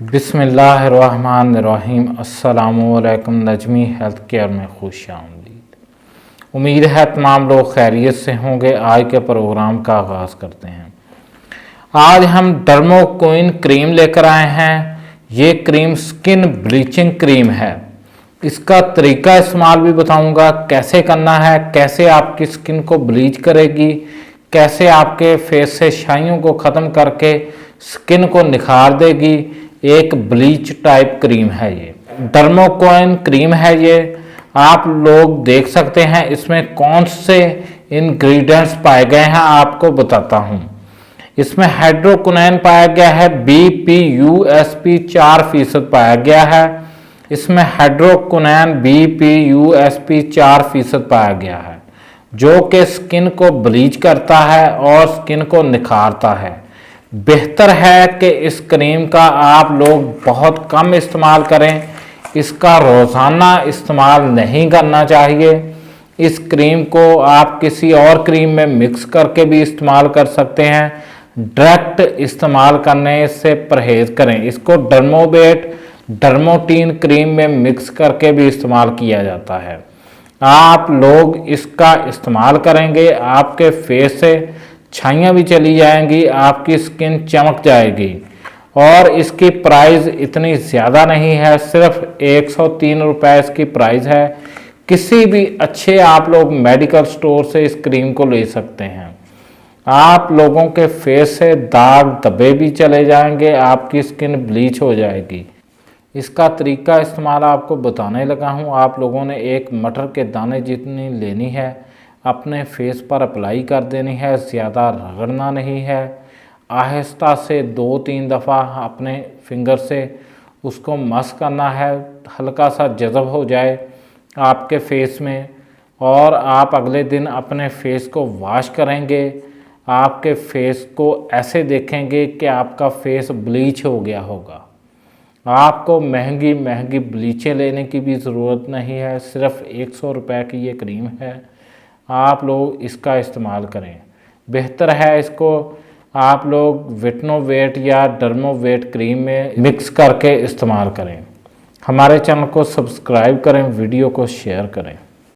बिस्मिल्लाहिर्रहमानिर्रहीम। अस्सलामुअलैकुम। Najmi health care में खुशामदीद। उम्मीद है तमाम लोग खैरियत से होंगे। आज के प्रोग्राम का आगाज़ करते हैं। आज हम डर्मोक्विन क्रीम लेकर आए हैं। ये क्रीम स्किन ब्लीचिंग क्रीम है। इसका तरीका इस्तेमाल भी बताऊंगा, कैसे करना है, कैसे आपकी स्किन को ब्लीच करेगी, कैसे आपके फेस से शाइयों को ख़त्म करके स्किन को निखार देगी। एक ब्लीच टाइप क्रीम है। ये डर्मोक्विन क्रीम है। ये आप लोग देख सकते हैं इसमें कौन से इंग्रेडिएंट्स पाए गए हैं, आपको बताता हूं। इसमें हाइड्रोक्विनोन पाया गया है, BPUSP 4% पाया गया है। इसमें हाइड्रोक्विनोन BPUSP 4% पाया गया है, जो कि स्किन को ब्लीच करता है और स्किन को निखारता है। बेहतर है कि इस क्रीम का आप लोग बहुत कम इस्तेमाल करें। इसका रोज़ाना इस्तेमाल नहीं करना चाहिए। इस क्रीम को आप किसी और क्रीम में मिक्स करके भी इस्तेमाल कर सकते हैं। डायरेक्ट इस्तेमाल करने से परहेज़ करें। इसको डर्मोवेट डर्मोटीन क्रीम में मिक्स करके भी इस्तेमाल किया जाता है। आप लोग इसका इस्तेमाल करेंगे, आपके फेस से छाइयाँ भी चली जाएंगी, आपकी स्किन चमक जाएगी। और इसकी प्राइस इतनी ज़्यादा नहीं है, सिर्फ 103 रुपये इसकी प्राइस है। किसी भी अच्छे आप लोग मेडिकल स्टोर से इस क्रीम को ले सकते हैं। आप लोगों के फेस से दाग धब्बे भी चले जाएंगे, आपकी स्किन ब्लीच हो जाएगी। इसका तरीका इस्तेमाल आपको बताने लगा हूँ। आप लोगों ने एक मटर के दाने जितनी लेनी है, अपने फेस पर अप्लाई कर देनी है। ज़्यादा रगड़ना नहीं है। आहिस्ता से 2-3 दफ़ा अपने फिंगर से उसको मस करना है, हल्का सा जज़ब हो जाए आपके फेस में। और आप अगले दिन अपने फेस को वॉश करेंगे। आपके फेस को ऐसे देखेंगे कि आपका फेस ब्लीच हो गया होगा। आपको महंगी महंगी ब्लीचें लेने की भी ज़रूरत नहीं है। सिर्फ 100 रुपये की ये क्रीम है। आप लोग इसका इस्तेमाल करें। बेहतर है इसको आप लोग विटनोवेट या डर्मोवेट क्रीम में मिक्स करके इस्तेमाल करें। हमारे चैनल को सब्सक्राइब करें, वीडियो को शेयर करें।